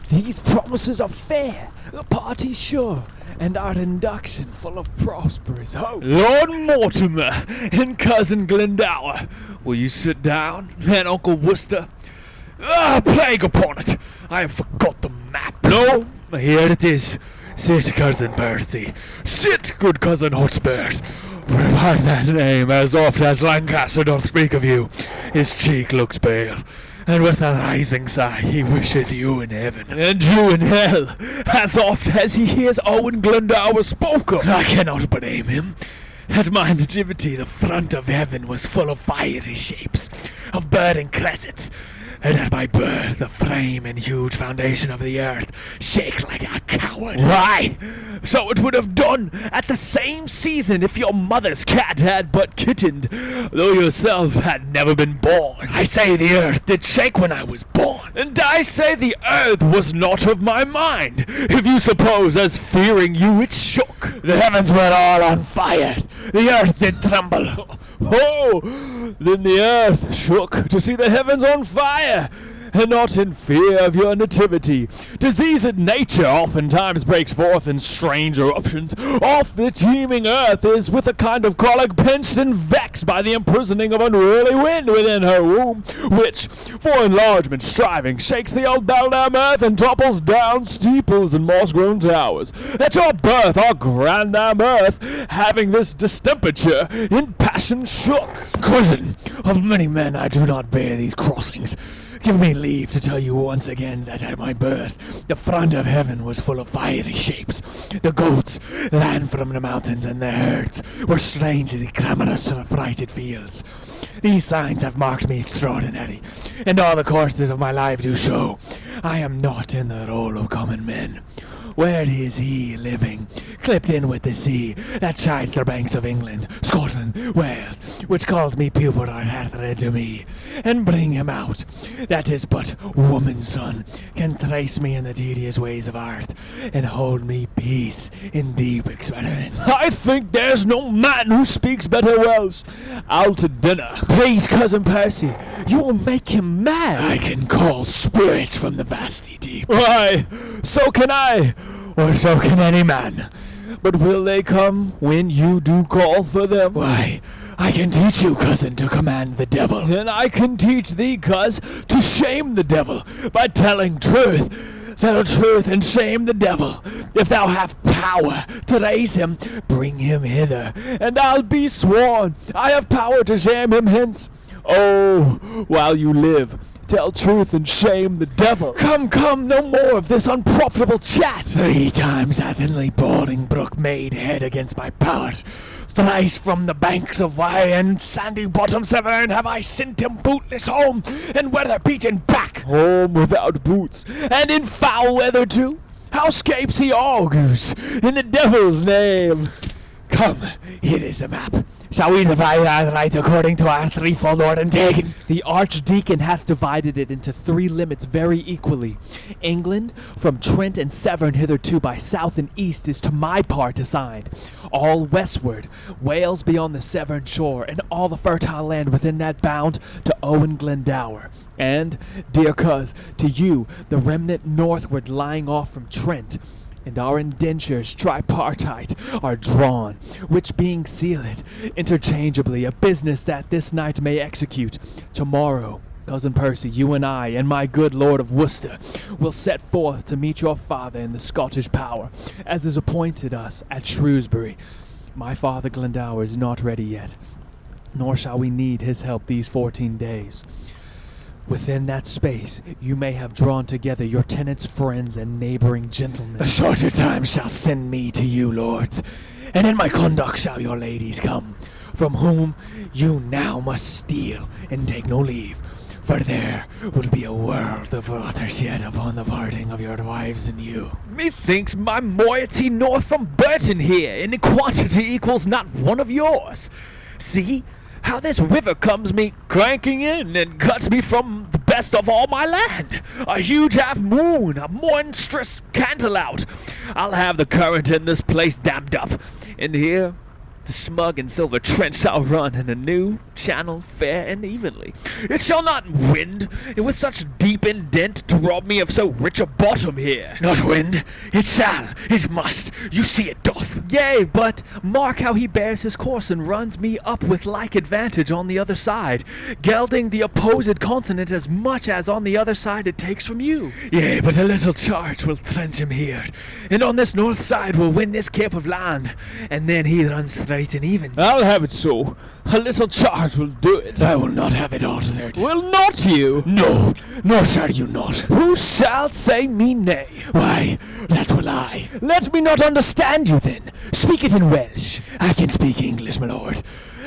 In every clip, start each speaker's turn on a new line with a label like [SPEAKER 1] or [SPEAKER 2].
[SPEAKER 1] These promises are fair, the party sure, and our induction full of prosperous hope.
[SPEAKER 2] Lord Mortimer and Cousin Glendower, will you sit down? And Uncle Worcester? Plague upon it! I have forgot the map. No, here it is. Sit, Cousin Percy. Sit, good Cousin Hotspur. By that name, as oft as Lancaster doth speak of you, his cheek looks pale, and with a rising sigh he wisheth you in heaven, and you in hell, as oft as he hears Owen Glendower spoke of. I cannot blame him. At my nativity the front of heaven was full of fiery shapes, of burning cressets, and at my birth the frame and huge foundation of the earth shake like a coward. Why, so it would have done at the same season if your mother's cat had but kittened, though yourself had never been born. I say the earth did shake when I was born, and I say the earth was not of my mind, if you suppose as fearing you it shook. The heavens were all on fire, the earth did tremble. Oh, then the earth shook to see the heavens on fire, and not in fear of your nativity. Diseased nature oftentimes breaks forth in strange eruptions. Oft the teeming earth is with a kind of colic pinched and vexed by the imprisoning of unruly wind within her womb, which, for enlargement striving, shakes the old beldam earth and topples down steeples and moss-grown towers. At your birth our grandam earth, having this distemperature, in passion shook. Cousin, of many men I do not bear these crossings. Give me leave to tell you once again that at my birth the front of heaven was full of fiery shapes. The goats ran from the mountains, and their herds were strangely clamorous to the frighted fields. These signs have marked me extraordinary, and all the courses of my life do show I am not in the roll of common men. Where is he living, clipped in with the sea that chides the banks of England, Scotland, Wales, which calls me pupil or hath read to me, and bring him out, that is but woman's son, can trace me in the tedious ways of art, and hold me peace in deep experiments. I think there's no man who speaks better Welsh. Out to dinner. Please, Cousin Percy, you will make him mad. I can call spirits from the vasty deep. Why, so can I, or so can any man. But will they come when you do call for them? Why, I can teach you, cousin, to command the devil. And I can teach thee, cuz, to shame the devil by telling truth. Tell truth and shame the devil. If thou have power to raise him, bring him hither, and I'll be sworn I have power to shame him hence. Oh, while you live, tell truth and shame the devil. Come, no more of this unprofitable chat. 3 times hath inly Bolingbroke made head against my power. Thrice from the banks of Wye and sandy bottom Severn have I sent him bootless home, and weather-beaten back. Home without boots, and in foul weather too? How scapes he argues, in the devil's name? Come, here is the map. Shall we divide our right according to our threefold undertaking? The Archdeacon hath divided it into 3 limits very equally. England, from Trent and Severn hitherto by south and east, is to my part assigned. All westward, Wales beyond the Severn shore, and all the fertile land within that bound to Owen Glendower. And, dear cuz, to you, the remnant northward lying off from Trent. And our indentures tripartite are drawn, which being sealed interchangeably, a business that this night may execute. Tomorrow, Cousin Percy, you and I, and my good Lord of Worcester, will set forth to meet your father in the Scottish power, as is appointed us at Shrewsbury. My father Glendower is not ready yet, nor shall we need his help these 14 days. Within that space, you may have drawn together your tenants, friends, and neighboring gentlemen. A shorter time shall send me to you, lords, and in my conduct shall your ladies come, from whom you now must steal and take no leave, for there will be a world of watershed upon the parting of your wives and you. Methinks my moiety north from Burton here in quantity equals not one of yours. See how this river comes me cranking in and cuts me from the best of all my land. A huge half-moon, a monstrous cantal-out. I'll have the current in this place dammed up, and here the smug and silver Trent shall run in a new channel fair and evenly. It shall not wind with such deep indent to rob me of so rich a bottom here. Not wind, it shall, it must, you see it doth.
[SPEAKER 1] Yea, but mark how he bears his course and runs me up with like advantage on the other side, gelding the opposed continent as much as on the other side it takes from you.
[SPEAKER 2] Yea, but a little charge will trench him here, and on this north side will win this cape of land, and then he runs straight and even.
[SPEAKER 1] I'll have it so. A little charge will do it.
[SPEAKER 2] I will not have it altered.
[SPEAKER 1] Will not you?
[SPEAKER 2] No, nor shall you not.
[SPEAKER 1] Who shall say me nay?
[SPEAKER 2] Why, that will I.
[SPEAKER 1] Let me not understand you then. Speak it in Welsh.
[SPEAKER 2] I can speak English, my lord,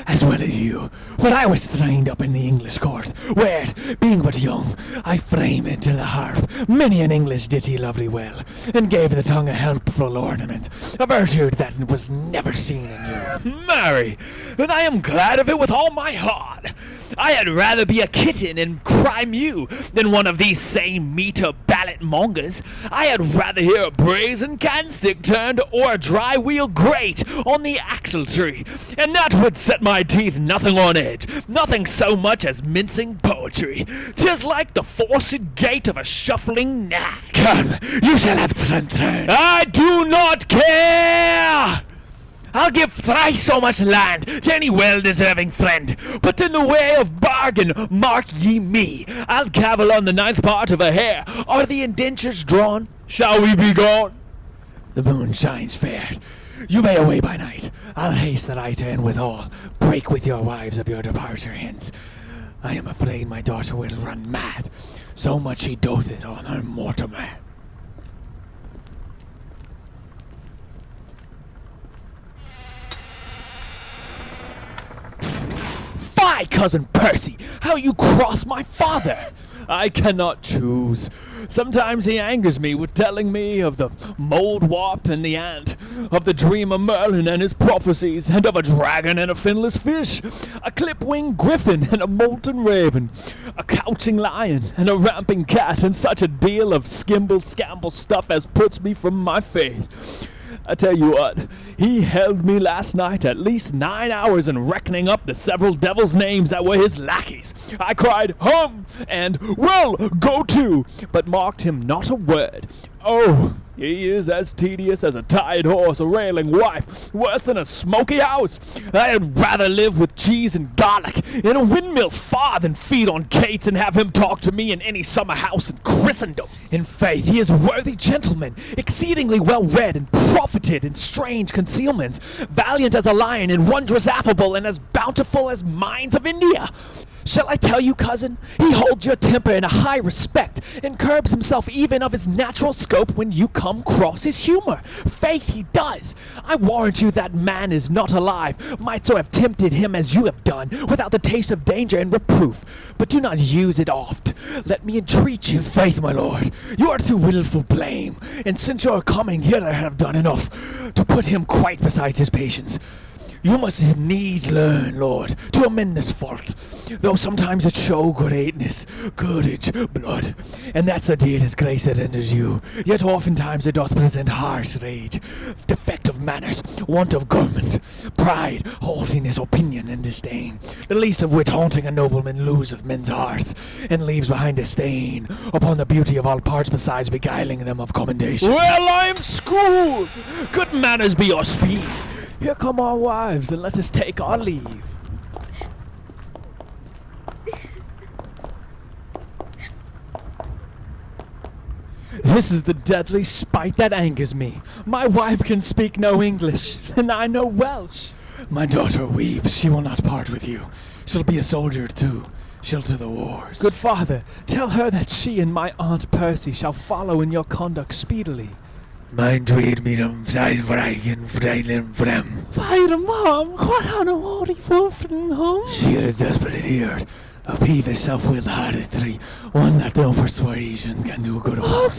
[SPEAKER 2] as well as you. When I was trained up in the English court, where, being but young, I framed to the harp many an English ditty lovely well, and gave the tongue a helpful ornament, a virtue that was never seen in you.
[SPEAKER 1] Marry, and I am glad of it with all my heart. I had rather be a kitten and cry mew than one of these same meter ballot mongers. I had rather hear a brazen candlestick turned or a dry wheel grate on the axle tree, and that would set my teeth nothing on edge, nothing so much as mincing poetry. 'Tis like the forced gait of a shuffling nag.
[SPEAKER 2] Come, you shall have turn.
[SPEAKER 1] I do not care! I'll give thrice so much land to any well-deserving friend, but in the way of bargain, mark ye me, I'll cavil on the 9th part of a hair. Are the indentures drawn? Shall we be gone?
[SPEAKER 2] The moon shines fair. You may away by night. I'll haste that I turn withal. Break with your wives of your departure hence. I am afraid my daughter will run mad, so much she doted on her Mortimer.
[SPEAKER 1] Fie, Cousin Percy, how you cross my father! I cannot choose. Sometimes he angers me with telling me of the mold warp and the ant, of the dream of Merlin and his prophecies, and of a dragon and a finless fish, a clip-winged griffin and a molten raven, a couching lion and a ramping cat, and such a deal of skimble-scamble stuff as puts me from my faith. I tell you what, he held me last night at least 9 hours in reckoning up the several devils' names that were his lackeys. I cried, "Hum!" and "Well, go to!" but marked him not a word. Oh, he is as tedious as a tired horse, a railing wife, worse than a smoky house. I had rather live with cheese and garlic in a windmill far than feed on cates and have him talk to me in any summer house in Christendom. In faith, he is a worthy gentleman, exceedingly well read and profited in strange concealments, valiant as a lion and wondrous affable and as bountiful as mines of India. Shall I tell you, cousin, he holds your temper in a high respect, and curbs himself even of his natural scope when you come cross his humor. Faith, he does. I warrant you that man is not alive, might so have tempted him as you have done, without the taste of danger and reproof. But do not use it oft. Let me entreat you.
[SPEAKER 2] Faith, my lord, you are too willful blame, and since your coming hither have done enough to put him quite besides his patience. You must needs learn, Lord, to amend this fault, though sometimes it show greatness, courage, blood, and that's the dear disgrace that enters you. Yet oftentimes it doth present harsh rage, defect of manners, want of government, pride, haughtiness, opinion, and disdain, the least of which haunting a nobleman loseth men's hearts, and leaves behind a stain upon the beauty of all parts besides beguiling them of commendation.
[SPEAKER 1] Well, I am schooled. Good manners be your speed. Here come our wives, and let us take our leave. This is the deadly spite that angers me. My wife can speak no English, and I know Welsh.
[SPEAKER 2] My daughter weeps. She will not part with you. She'll be a soldier too. She'll to the wars.
[SPEAKER 1] Good father, tell her that she and my Aunt Percy shall follow in your conduct speedily.
[SPEAKER 2] Mind tweed me them vrijen for them.
[SPEAKER 1] Fire, Mom, what on a worry for from home?
[SPEAKER 2] She is desperate here. A peevish, self-willed harlotry, one that no persuasion can do good harm.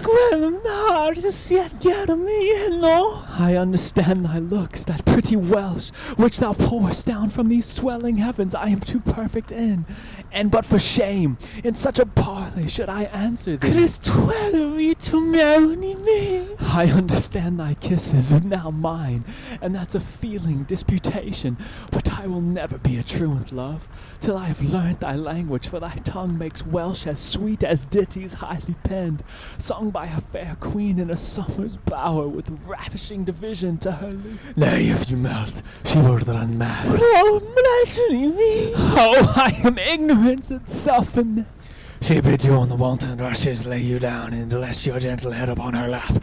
[SPEAKER 1] I understand thy looks, that pretty Welsh, which thou pourest down from these swelling heavens, I am too perfect in, and but for shame, in such a parley should I answer thee.
[SPEAKER 3] Chris, 12 you to marry me.
[SPEAKER 1] I understand thy kisses are now mine, and that's a feeling disputation. But I will never be a truant love, till I have learnt thy language, for thy tongue makes Welsh as sweet as ditties highly penned, sung by a fair queen in a summer's bower, with ravishing division to her lute. Nay, if you melt, she will run mad. Oh, blasphemy me! Oh, I am ignorance itself in this. She bids you on the wanton rushes lay you down, and rest your gentle head upon her lap,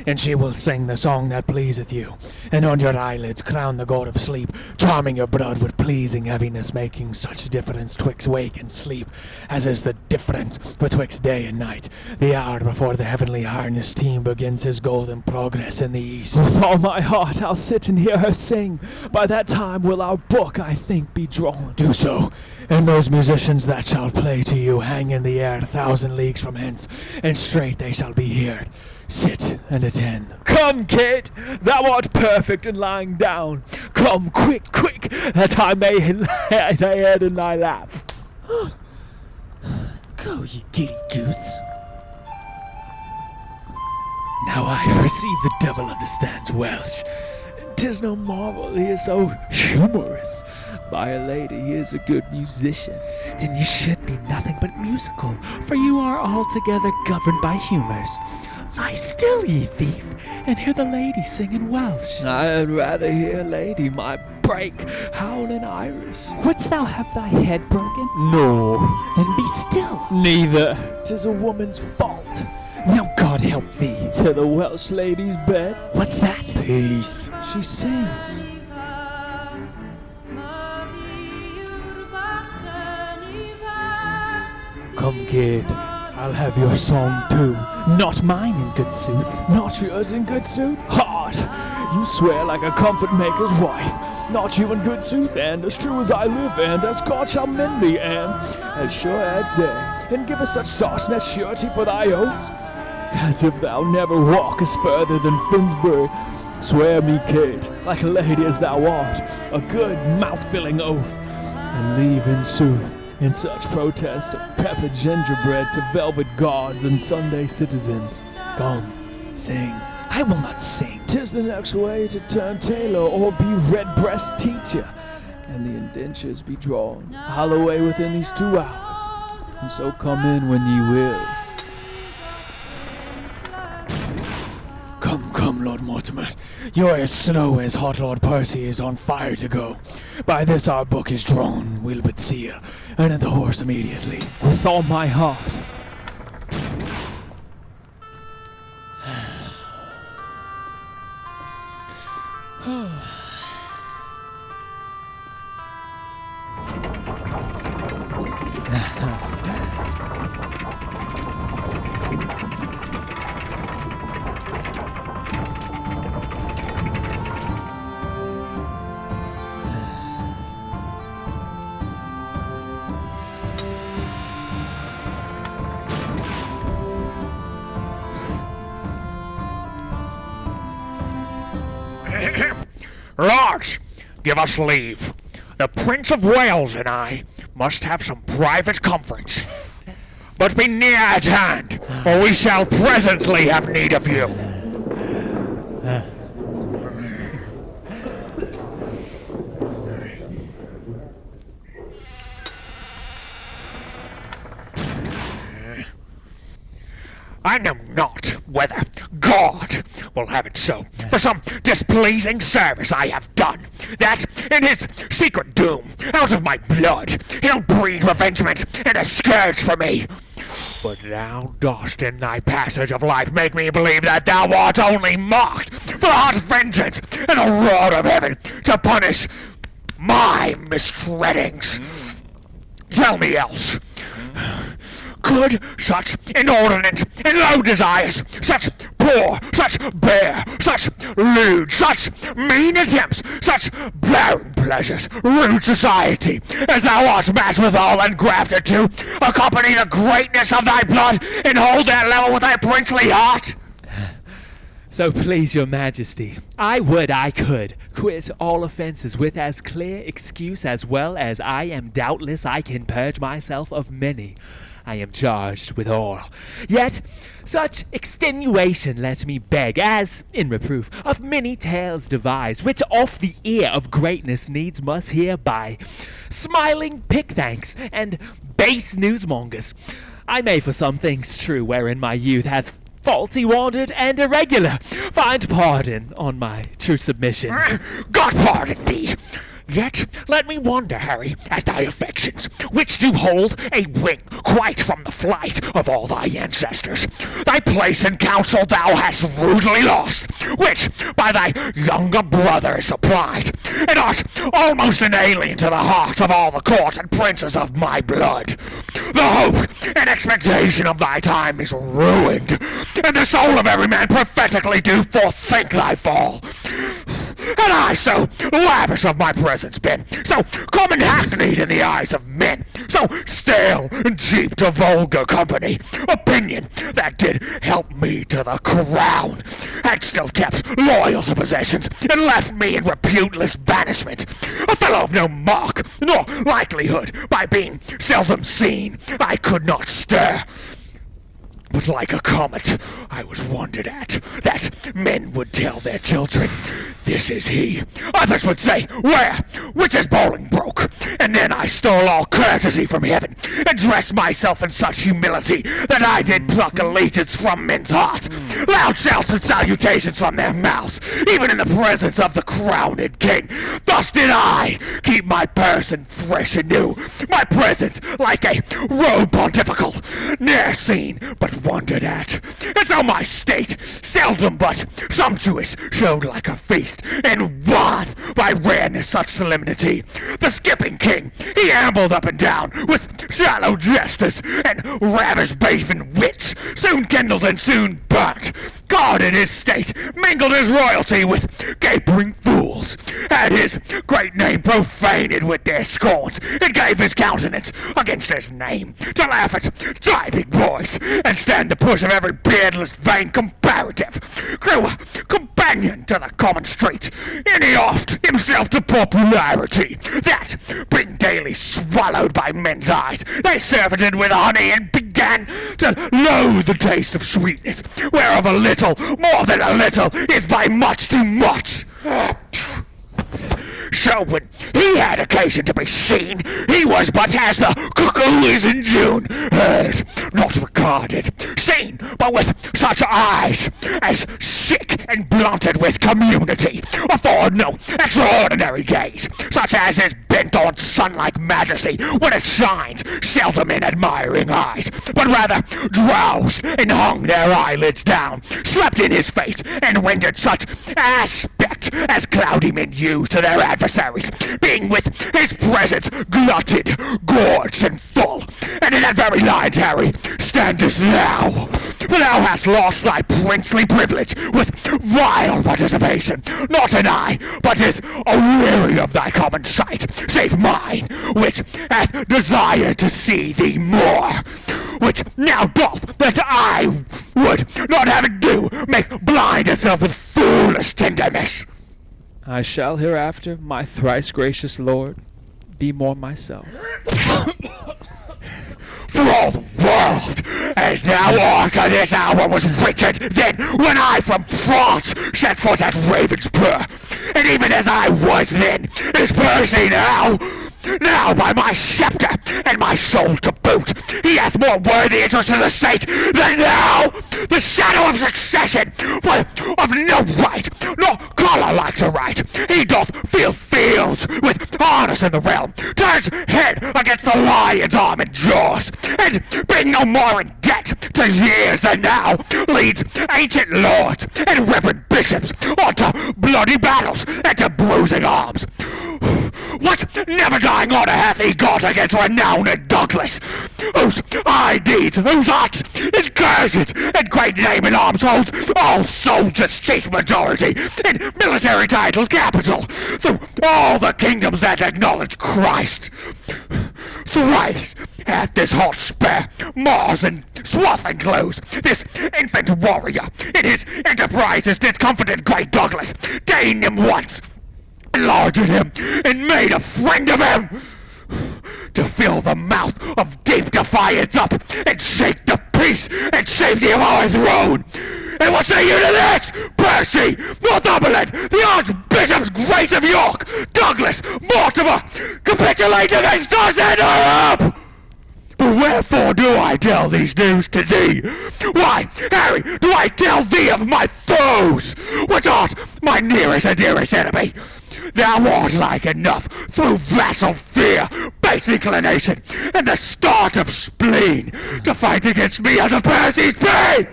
[SPEAKER 1] and she will sing the song that pleaseth you, and on your eyelids crown the god of sleep, charming your blood with pleasing heaviness, making such difference twixt wake and sleep, as is the difference betwixt day and night, the hour before the heavenly harness team begins his golden progress in the east. With all my heart I'll sit and hear her sing. By that time will our book, I think, be drawn. Do so, and those musicians that shall play to you hang in the air 1,000 leagues from hence, and straight they shall be heard. Sit and attend.
[SPEAKER 2] Come, Kate, thou art perfect in lying down. Come, quick, quick, that I may lay thy head in thy lap.
[SPEAKER 1] Go, ye giddy goose.
[SPEAKER 2] Now I perceive the devil understands Welsh. 'Tis no marvel he is so humorous. By a lady, he is a good musician.
[SPEAKER 3] Then you should be nothing but musical, for you are altogether governed by humours. Lie still, ye thief, and hear the lady sing in Welsh.
[SPEAKER 2] I'd rather hear lady my break howl in Irish.
[SPEAKER 3] Wouldst thou have thy head broken?
[SPEAKER 2] No,
[SPEAKER 3] Then be still.
[SPEAKER 1] Neither. 'Tis a woman's fault.
[SPEAKER 3] Now God help thee.
[SPEAKER 1] To the Welsh lady's bed.
[SPEAKER 3] What's that?
[SPEAKER 1] Peace. She sings. Come, kid, I'll have your song too.
[SPEAKER 3] Not mine, in good sooth.
[SPEAKER 1] Not yours in good sooth? Heart! You swear like a comfort maker's wife. Not you in good sooth, and as true as I live, and as God shall mend me, and as sure as day, and give us such sauceness surety for thy oaths, as if thou never walkest further than Finsbury. Swear me, Kate, like a lady as thou art, a good mouth-filling oath, and leave in sooth in such protest of peppered gingerbread to velvet gods and Sunday citizens. Come, sing.
[SPEAKER 3] I will not sing.
[SPEAKER 1] 'Tis the next way to turn tailor or be red-breast teacher, and the indentures be drawn. I'll away within these 2 hours, and so come in when ye will. Come, Lord Mortimer. You're as slow as hot Lord Percy is on fire to go. By this our book is drawn, we'll but seal, and at the horse immediately. With all my heart.
[SPEAKER 4] Lords, give us leave. The Prince of Wales and I must have some private comforts. But be near at hand, for we shall presently have need of you. I know not whether God will have it so, for some displeasing service I have done, that in his secret doom, out of my blood, he'll breed revengement and a scourge for me. But thou dost in thy passage of life make me believe that thou art only mocked for hot vengeance and a rod of heaven to punish my mistreadings. Tell me else. Could such inordinate and low desires, such poor, such bare, such lewd, such mean attempts, such barren pleasures, rude society, as thou art matched withal and grafted to, accompany the greatness of thy blood and hold that level with thy princely heart?
[SPEAKER 3] So please your majesty, I would I could quit all offences with as clear excuse as well as I am doubtless I can purge myself of many. I am charged with all. Yet such extenuation let me beg, as, in reproof of many tales devised, which off the ear of greatness needs must hear by smiling pick-thanks and base newsmongers, I may for some things true wherein my youth hath faulty, wandered, and irregular, find pardon on my true submission.
[SPEAKER 4] God pardon thee! Yet let me wonder, Harry, at thy affections, which do hold a wing quite from the flight of all thy ancestors. Thy place in council thou hast rudely lost, which by thy younger brother is supplied, and art almost an alien to the heart of all the court and princes of my blood. The hope and expectation of thy time is ruined, and the soul of every man prophetically do forethink thy fall. And I so lavish of my presence been, so common hackneyed in the eyes of men, so stale and cheap to vulgar company, opinion that did help me to the crown, had still kept loyal to possessions, and left me in reputeless banishment, a fellow of no mark, nor likelihood, by being seldom seen, I could not stir. But like a comet, I was wondered at, that men would tell their children, "This is he." Others would say, "Where?" Which is Bolingbroke. And then I stole all courtesy from heaven, and dressed myself in such humility that I did pluck allegiance from men's hearts, loud shouts and salutations from their mouths, even in the presence of the crowned king. Thus did I keep my person fresh and new, my presence like a robe pontifical, ne'er seen but wondered at. And so my state, seldom but sumptuous, showed like a feast, and won by rareness such solemnity. The skipping king, he ambled up and down with shallow jesters and ravished bathing wits, soon kindled and soon burnt. God in his state mingled his royalty with gaping fools, had his great name profaned with their scorns, and gave his countenance against his name, to laugh at jibing boys, and stand the push of every beardless vain comparative, grew a companion to the common street, and he oft himself to popularity, that, being daily swallowed by men's eyes, they surfeited with honey, and began to loathe the taste of sweetness, whereof a little, more than a little, is by much too much. So when he had occasion to be seen, he was but as the cuckoo is in June, heard, not regarded, seen, but with such eyes as sick and blunted with community, afford no extraordinary gaze, such as is bent on sun-like majesty when it shines, seldom in admiring eyes, but rather drowsed and hung their eyelids down, slept in his face, and rendered such aspect as cloudy men use to their adversaries, being with his presence glutted, gorged, and full. And in that very line, Harry, standest thou. For thou hast lost thy princely privilege with vile participation. Not an eye, but is aweary of thy common sight, save mine, which hath desired to see thee more, which now doth that I would not have it do, make blind itself with foolish tenderness.
[SPEAKER 1] I shall hereafter, my thrice gracious lord, be more myself.
[SPEAKER 4] For all the world, as thou art to this hour, was Richard then when I from France set foot at Ravensburg, and even as I was then, is Percy now. Now, by my scepter and my soul to boot, he hath more worthy interest in the state than thou. The shadow of succession, for of no right, nor colour like to right, he doth feel fields with harness in the realm, turns head against the lion's arm and jaws, and being no more in debt to years than now, leads ancient lords and reverend bishops onto bloody battles and to bruising arms. What never-dying honour hath he got against renowned Douglas, whose high deeds, whose arts, incursions, and great name in arms holds all soldiers' chief majority, in military title capital, through all the kingdoms that acknowledge Christ. Thrice hath this hot spare, Mars in swathing clothes, this infant warrior, in his enterprises discomfited great Douglas, deigned him once, enlarged him, and made a friend of him. to fill the mouth of deep defiance up and shake the peace and safety of our throne. And what say you to this? Percy, Northumberland, the Archbishop's Grace of York, Douglas, Mortimer, capitulate against us and Europe! But wherefore do I tell these news to thee? Why, Harry, do I tell thee of my foes, which art my nearest and dearest enemy? Thou art like enough, through vassal fear, base inclination, and the start of spleen, to fight against me under Percy's pain,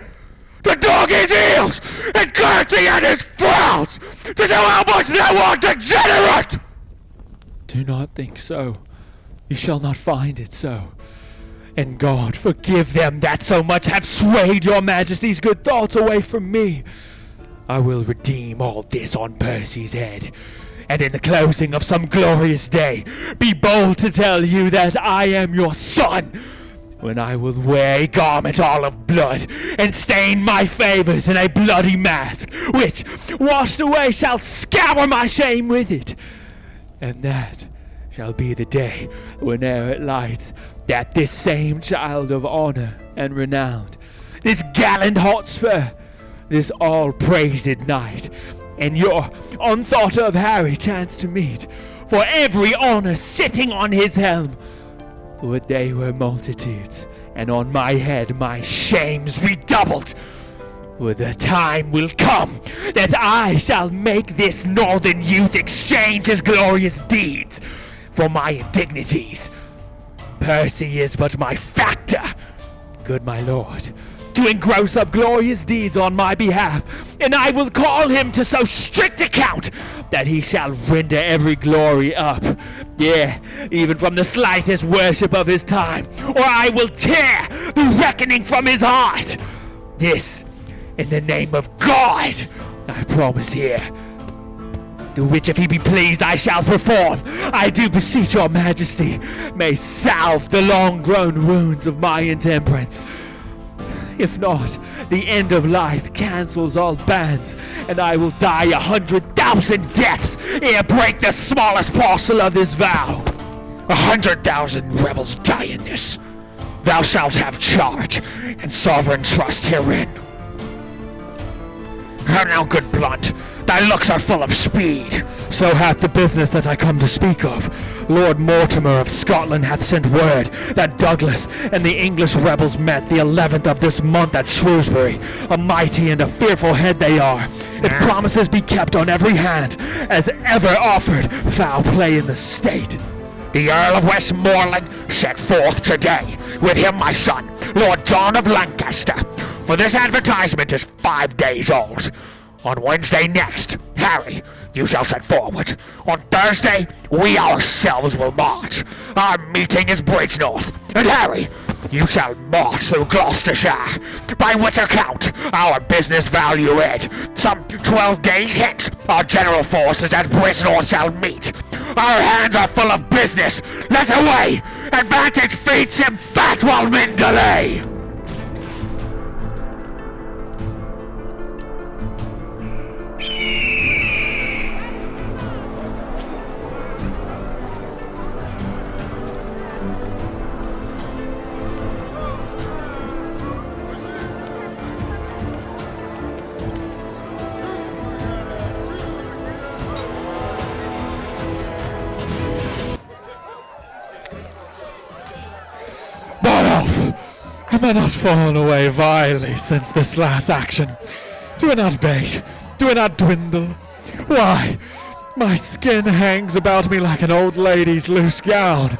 [SPEAKER 4] to dog his heels, and curtsy at his frowns, to show how much thou art degenerate!
[SPEAKER 1] Do not think so. You shall not find it so. And God forgive them that so much have swayed your majesty's good thoughts away from me. I will redeem all this on Percy's head, and in the closing of some glorious day, be bold to tell you that I am your son, when I will wear a garment all of blood, and stain my favors in a bloody mask, which, washed away, shall scour my shame with it. And that shall be the day whene'er it lights, that this same child of honor and renown, this gallant Hotspur, this all-praised knight, and your unthought of Harry chance to meet, for every honor sitting on his helm, would they were multitudes, and on my head my shames redoubled. For the time will come that I shall make this northern youth exchange his glorious deeds for my indignities. Percy is but my factor, good my lord, to engross up glorious deeds on my behalf, and I will call him to so strict account that he shall render every glory up, yea, even from the slightest worship of his time, or I will tear the reckoning from his heart. This, in the name of God, I promise here, to which if he be pleased I shall perform. I do beseech your majesty may salve the long-grown wounds of my intemperance. If not, the end of life cancels all bands, and I will die 100,000 deaths ere break the smallest parcel of this vow.
[SPEAKER 4] 100,000 rebels die in this. Thou shalt have charge, and sovereign trust herein. How now, good blunt, thy looks are full of speed.
[SPEAKER 1] So hath the business that I come to speak of. Lord Mortimer of Scotland hath sent word that Douglas and the English rebels met the 11th of this month at Shrewsbury. A mighty and a fearful head they are. If promises be kept on every hand, as ever offered foul play in the state.
[SPEAKER 4] The Earl of Westmoreland set forth today, with him my son, Lord John of Lancaster, for this advertisement is 5 days old. On Wednesday next, Harry, you shall set forward. On Thursday, we ourselves will march. Our meeting is Bridgenorth. And Harry, you shall march through Gloucestershire, by which account our business value it. Some 12 days hence, our general forces at Bridgenorth shall meet. Our hands are full of business. Let away! Advantage feeds him fat while men delay!
[SPEAKER 1] Am I not fallen away vilely since this last action? Do I not bate? Do I not dwindle? Why, my skin hangs about me like an old lady's loose gown.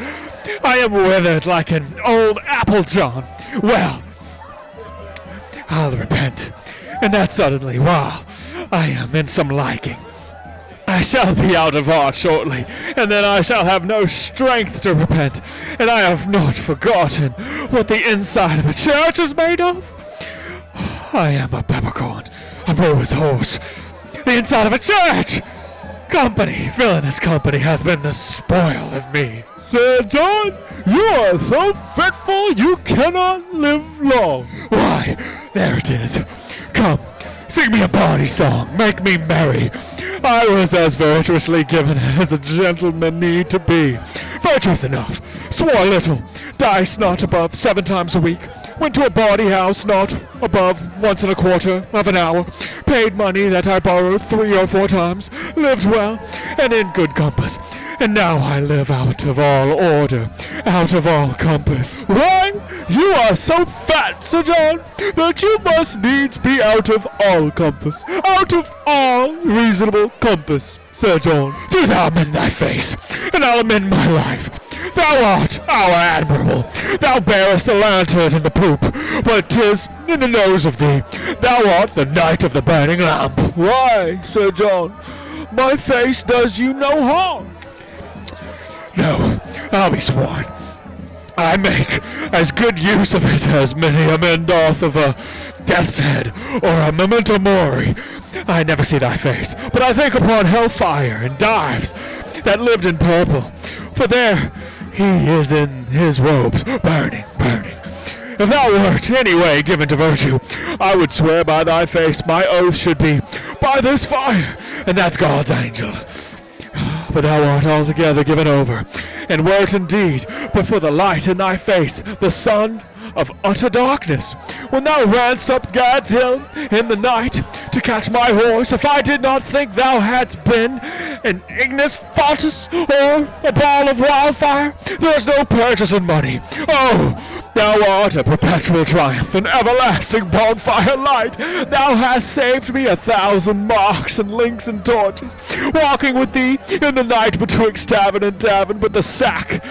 [SPEAKER 1] I am withered like an old apple john. Well, I'll repent, and that suddenly, while I am in some liking. I shall be out of art shortly, and then I shall have no strength to repent, and I have not forgotten what the inside of a church is made of. I am a peppercorn, a brewer's horse, the inside of a church. Company, villainous company, hath been the spoil of me.
[SPEAKER 2] Sir John, you are so fitful you cannot live long.
[SPEAKER 1] Why, there it is. Come, sing me a bawdy song, make me merry. I was as virtuously given as a gentleman need to be. For
[SPEAKER 4] perjury's enough. Swore little, dice not above 7 times a week. Went to a bawdy house not above once in a quarter of an hour. Paid money that I borrowed 3 or 4 times. Lived well and in good compass. And now I live out of all order, out of all compass.
[SPEAKER 2] Why, you are so fat, Sir John, that you must needs be out of all compass, out of all reasonable compass, Sir John.
[SPEAKER 4] Do thou mend thy face, and I'll amend my life. Thou art our admirable. Thou bearest the lantern in the poop, but 'tis in the nose of thee. Thou art the knight of the burning lamp.
[SPEAKER 2] Why, Sir John, my face does you no harm.
[SPEAKER 4] No, I'll be sworn. I make as good use of it as many a man doth of a death's head or a memento mori. I never see thy face, but I think upon hellfire and Dives that lived in purple, for there he is in his robes, burning, burning. If thou wert any way given to virtue, I would swear by thy face my oath should be by this fire, and that's God's angel. But thou art altogether given over, and wert indeed but for the light in thy face, the sun of utter darkness. When thou ranst up Gad's hill in the night to catch my horse, if I did not think thou hadst been an ignis fatuus or a ball of wildfire, there's no purchase in money. Oh, thou art a perpetual triumph, an everlasting bonfire light. Thou hast saved me 1,000 marks and links and torches, walking with thee in the night betwixt tavern and tavern, but the sack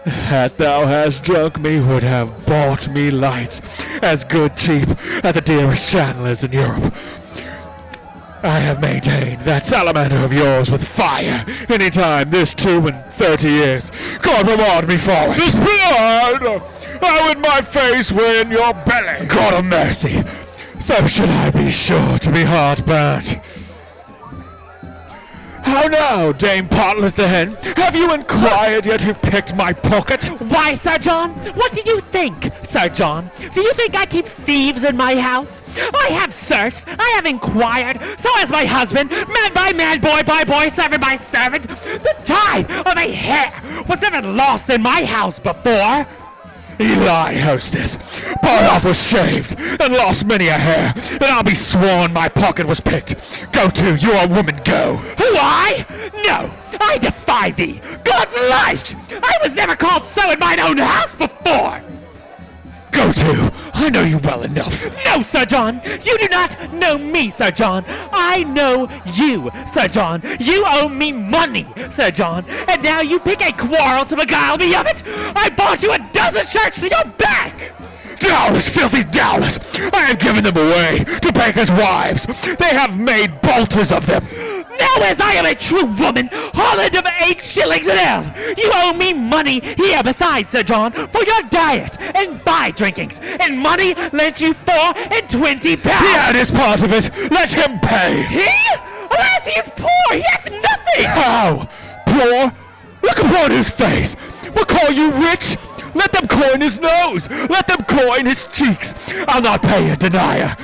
[SPEAKER 4] that thou hast drunk me would have bought me lights as good cheap at the dearest chandlers in Europe. I have maintained that salamander of yours with fire any time this 32 years. God reward me for it. This blood! I would my face win your belly. God of mercy, so should I be sure to be hard burnt. How now, Dame Partlet the hen? Have you inquired yet who picked my pocket?
[SPEAKER 3] Why, Sir John? What do you think, Sir John? Do you think I keep thieves in my house? I have searched, I have inquired, so has my husband, man by man, boy by boy, servant by servant. The tie of a hair was never lost in my house before.
[SPEAKER 4] Eli, hostess. Barnoff was shaved and lost many a hair, and I'll be sworn my pocket was picked. Go to, you're a woman, go.
[SPEAKER 3] Who, I? No, I defy thee. God's light! I was never called so in mine own house before.
[SPEAKER 4] Go to, I know you well enough.
[SPEAKER 3] No, Sir John, you do not know me, Sir John. I know you, Sir John. You owe me money, Sir John, and now you pick a quarrel to beguile me of it. I bought you 12 shirts for your back.
[SPEAKER 4] Doubtless, filthy doubtless, I have given them away to bakers' wives. They have made bolters of them.
[SPEAKER 3] Now as I am a true woman, Holland of 8 shillings an ell, you owe me money here besides, Sir John, for your diet and by drinkings, and money lent you 4 and 20 pounds.
[SPEAKER 4] He had his part of it. Let him pay.
[SPEAKER 3] He? Alas, he is poor. He hath nothing.
[SPEAKER 4] How? Poor? Look upon his face. We'll call you rich. Let them coin his nose. Let them coin his cheeks. I'll not pay a denier.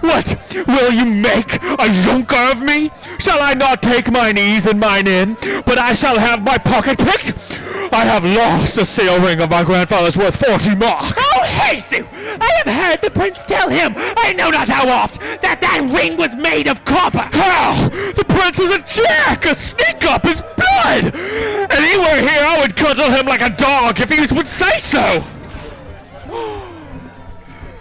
[SPEAKER 4] What? Will you make a junker of me? Shall I not take mine ease and mine in, but I shall have my pocket picked? I have lost a seal ring of my grandfather's worth 40 mark.
[SPEAKER 3] Oh, Jesu! I have heard the prince tell him, I know not how oft, that ring was made of copper.
[SPEAKER 4] How? The prince is a jack, a sneak up, his blood! And he were here, I would cudgel him like a dog if he would say so.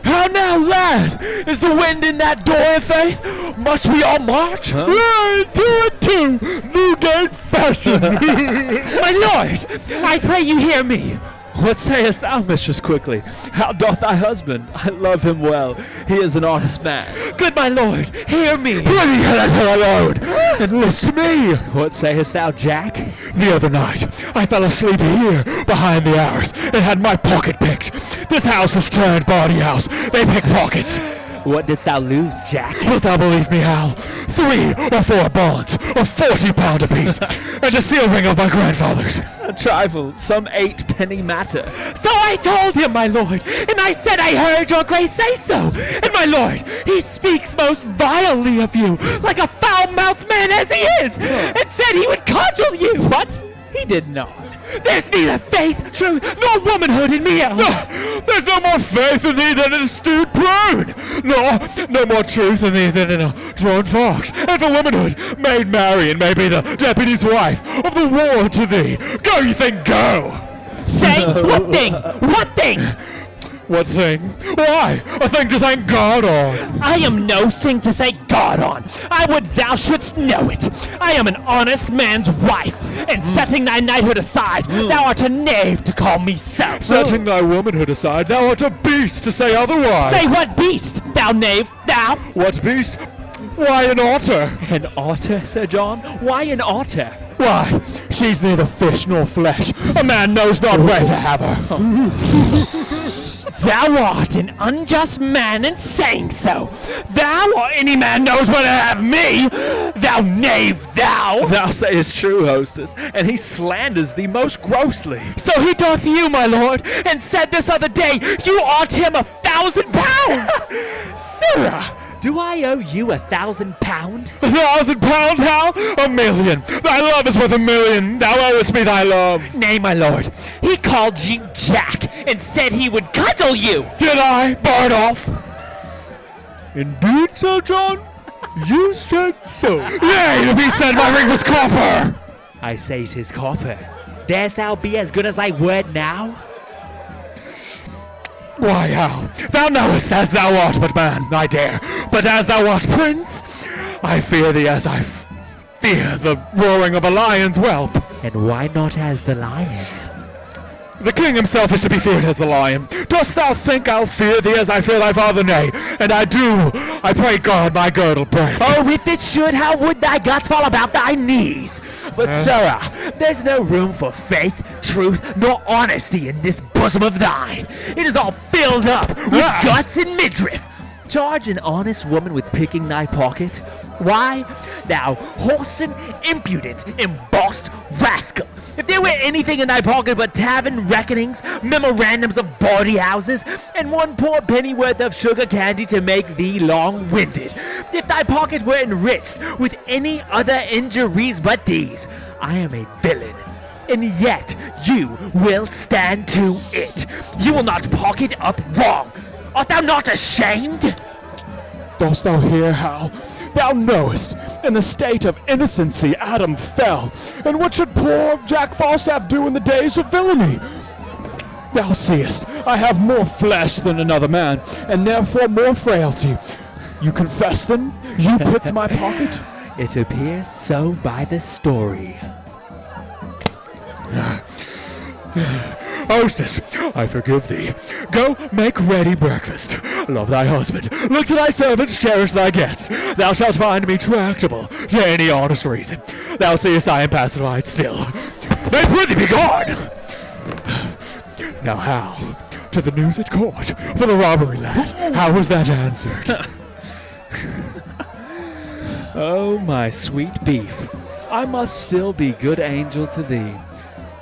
[SPEAKER 2] How now, lad? Is the wind in that door, Faith? Must we all march?
[SPEAKER 4] Right, 2 and 2, Newgate fashion.
[SPEAKER 3] My lord, I pray you hear me.
[SPEAKER 2] What sayest thou, mistress, quickly? How doth thy husband? I love him well. He is an honest man.
[SPEAKER 3] Good my lord, hear me.
[SPEAKER 4] Pray let her alone, and listen to me.
[SPEAKER 2] What sayest thou, Jack?
[SPEAKER 4] The other night, I fell asleep here behind the arras and had my pocket picked. This house is turned bawdy house. They pick pockets.
[SPEAKER 3] What didst thou lose, Jack?
[SPEAKER 4] Wilt thou believe me, Hal? 3 or 4 bonds of 40 pound apiece, and a seal ring of my grandfather's.
[SPEAKER 2] A trifle, some 8 penny matter.
[SPEAKER 3] So I told him, my lord, and I said I heard your grace say so. And my lord, he speaks most vilely of you, like a foul-mouthed man as he is, and said he would cudgel you.
[SPEAKER 2] What? He did not.
[SPEAKER 3] There's neither faith, truth, nor womanhood in me else.
[SPEAKER 2] There's no more faith in thee than in a stewed prune, nor no more truth in thee than in a drawn fox. And for womanhood, Maid Marian may be the deputy's wife of the ward to thee. Go, you think, go!
[SPEAKER 3] Say, what thing? What thing?
[SPEAKER 2] What thing? Why, a thing to thank God on.
[SPEAKER 3] I am no thing to thank God on. I would thou shouldst know it. I am an honest man's wife, and setting thy knighthood aside, thou art a knave to call me so.
[SPEAKER 2] Setting thy womanhood aside, thou art a beast to say otherwise.
[SPEAKER 3] Say what beast, thou knave, thou?
[SPEAKER 2] What beast? Why, an otter.
[SPEAKER 3] An otter, Sir John? Why an otter?
[SPEAKER 1] Why, she's neither fish nor flesh. A man knows not where to have her.
[SPEAKER 3] Thou art an unjust man in saying so. Thou or any man knows where to have me. Thou knave, thou.
[SPEAKER 1] Thou sayest true, hostess, and he slanders thee most grossly.
[SPEAKER 3] So he doth you, my lord, and said this other day, you ought him £1,000. Sirrah, do I owe you £1,000?
[SPEAKER 2] £1,000, how? 1,000,000. Thy love is worth 1,000,000. Thou owest me thy love.
[SPEAKER 3] Nay, my lord, he called you Jack, and said he would cudgel you.
[SPEAKER 2] Did I, Bardolph? Indeed, Sir John? You said so. Yea, to be said my ring was copper.
[SPEAKER 3] I say 'tis copper. Darest thou be as good as thy word now?
[SPEAKER 2] Why, how? Thou knowest as thou art but man, I dare. But as thou art prince, I fear thee as I fear the roaring of a lion's whelp.
[SPEAKER 3] And why not as the lion?
[SPEAKER 2] The king himself is to be feared as the lion. Dost thou think I'll fear thee as I fear thy father? Nay, and I do. I pray God my girdle break.
[SPEAKER 3] Oh, if it should, how would thy guts fall about thy knees? But, sirrah, there's no room for faith, truth, nor honesty in this bosom of thine. It is all filled up with guts and midriff. Charge an honest woman with picking thy pocket? Why, thou wholesome, impudent, embossed rascal! If there were anything in thy pocket but tavern reckonings, memorandums of bawdy houses, and one poor pennyworth of sugar candy to make thee long-winded, if thy pocket were enriched with any other injuries but these, I am a villain. And yet you will stand to it. You will not pocket up wrong. Art thou not ashamed?
[SPEAKER 1] Dost thou hear, Hal? Thou knowest, in the state of innocency Adam fell, and what should poor Jack Falstaff do in the days of villainy? Thou seest, I have more flesh than another man, and therefore more frailty. You confess then? You picked my pocket?
[SPEAKER 3] It appears so by the story.
[SPEAKER 2] Hostess, I forgive thee. Go make ready breakfast. Love thy husband. Look to thy servants, cherish thy guests. Thou shalt find me tractable to any honest reason. Thou seest I am pacified still. May prithee be gone! Now how? To the news at court for the robbery, lad. How was that answered?
[SPEAKER 1] Oh, my sweet beef, I must still be good angel to thee.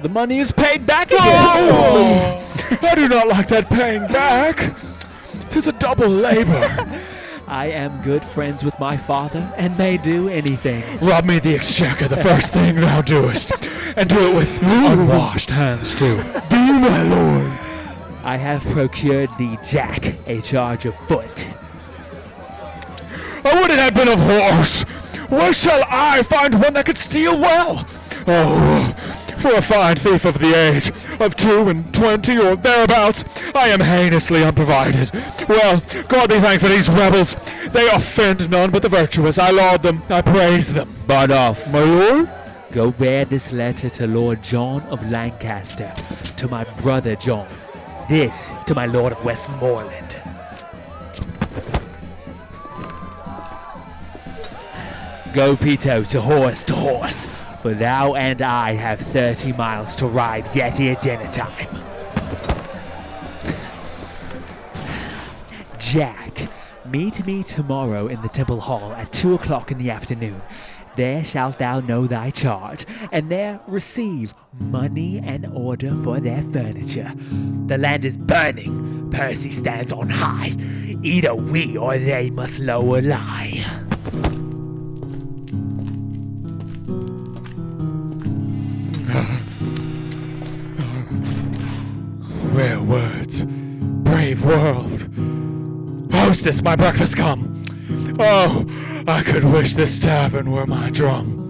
[SPEAKER 1] The money is paid back again!
[SPEAKER 2] Oh! I do not like that paying back. 'Tis a double labor.
[SPEAKER 1] I am good friends with my father, and may do anything.
[SPEAKER 2] Rob me the exchequer the first thing thou doest, and do it with unwashed hands too. Do, my lord.
[SPEAKER 3] I have procured thee, Jack, a charge of foot.
[SPEAKER 2] I would it had been of horse. Where shall I find one that could steal well? Oh, for a fine thief of the age of 22 or thereabouts, I am heinously unprovided. Well, God be thanked for these rebels. They offend none but the virtuous. I laud them, I praise them.
[SPEAKER 3] Bardolph,
[SPEAKER 2] My lord?
[SPEAKER 3] go bear this letter to Lord John of Lancaster, to my brother John, this to my Lord of Westmoreland. Go, Peto, to horse, for thou and I have 30 miles to ride yet ere dinner time. Jack, meet me tomorrow in the Temple Hall at 2 o'clock in the afternoon. There shalt thou know thy charge, and there receive money and order for their furniture. The land is burning. Percy stands on high. Either we or they must lower lie.
[SPEAKER 2] world, brave world. Hostess, my breakfast come. Oh, I could wish this tavern were my drum.